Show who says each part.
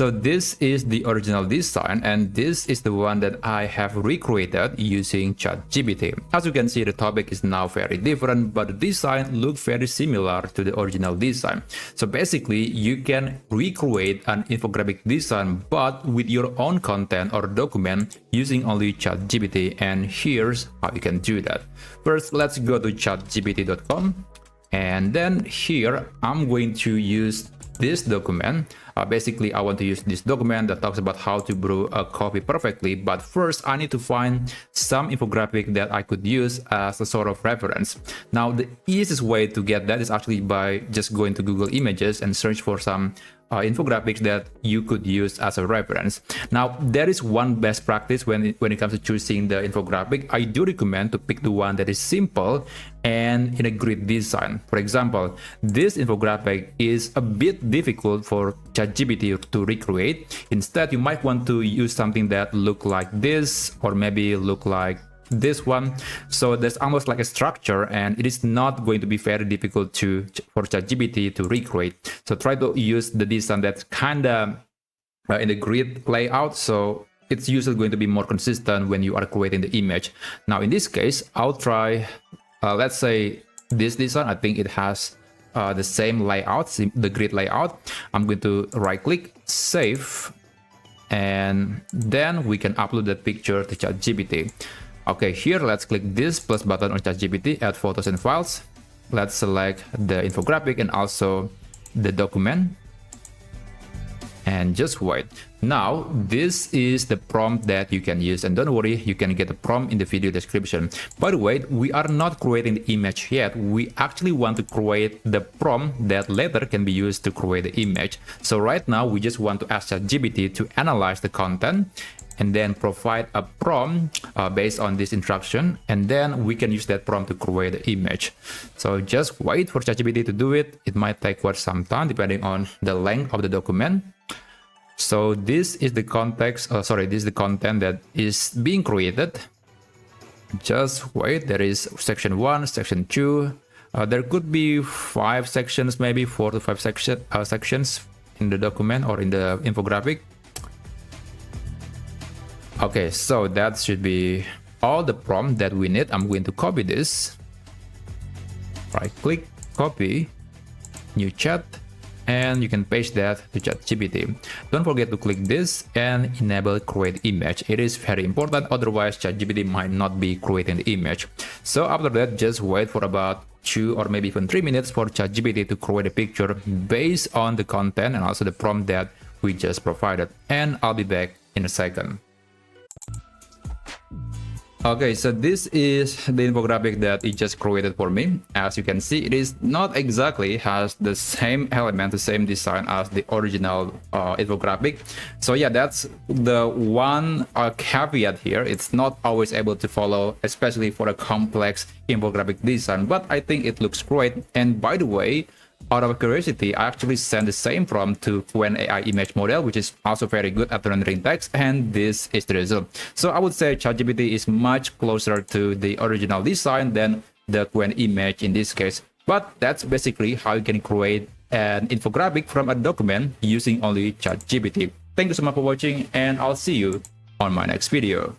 Speaker 1: So this is the original design, and this is the one that I have recreated using ChatGPT. As you can see, the topic is now very different, but the design looks very similar to the original design. So basically, you can recreate an infographic design, but with your own content or document using only ChatGPT, and here's how you can do that. First, let's go to chatgpt.com, and then here I'm going to use this document. Basically, I want to use this document that talks about how to brew a coffee perfectly, but first I need to find some infographic that I could use as a sort of reference. Now, the easiest way to get that is actually by just going to Google Images and search for some infographics that you could use as a reference. Now, there is one best practice when it comes to choosing the infographic. I do recommend to pick the one that is simple and in a grid design. For example, this infographic is a bit difficult for ChatGPT to recreate. Instead, you might want to use something that look like this, or maybe look like this one. So there's almost like a structure, and it is not going to be very difficult for ChatGPT to recreate. So try to use the design that's kind of in the grid layout, so it's usually going to be more consistent when you are creating the image. Now in this case, I'll try let's say this design. I think it has the same layout, the grid layout. I'm going to right click, save, and then we can upload that picture to ChatGPT. Okay, here let's click this plus button on ChatGPT, add photos and files. Let's select the infographic and also the document, and just wait. Now, this is the prompt that you can use, and don't worry, you can get the prompt in the video description. By the way, we are not creating the image yet. We actually want to create the prompt that later can be used to create the image. So right now, we just want to ask ChatGPT to analyze the content and then provide a prompt based on this instruction, and then we can use that prompt to create the image. So just wait for ChatGPT to do it. It might take quite some time depending on the length of the document. So this is the context, this is the content that is being created. Just wait, there is section 1, section 2. There could be 5 sections, maybe 4 to 5 sections in the document or in the infographic. Okay, so that should be all the prompt that we need. I'm going to copy this. Right click, copy, new chat, and you can paste that to ChatGPT. Don't forget to click this and enable create image. It is very important, otherwise ChatGPT might not be creating the image. So after that, just wait for about 2 or maybe even 3 minutes for ChatGPT to create a picture based on the content and also the prompt that we just provided. And I'll be back in a second. Okay, so this is the infographic that it just created for me. As you can see, it is not exactly has the same element, the same design as the original infographic. So yeah, that's the one caveat here. It's not always able to follow, especially for a complex infographic design, but I think it looks great. And by the way, out of curiosity, I actually sent the same prompt to QuenAI image model, which is also very good at rendering text, and this is the result. So I would say ChatGPT is much closer to the original design than the Quen image in this case. But that's basically how you can create an infographic from a document using only ChatGPT. Thank you so much for watching, and I'll see you on my next video.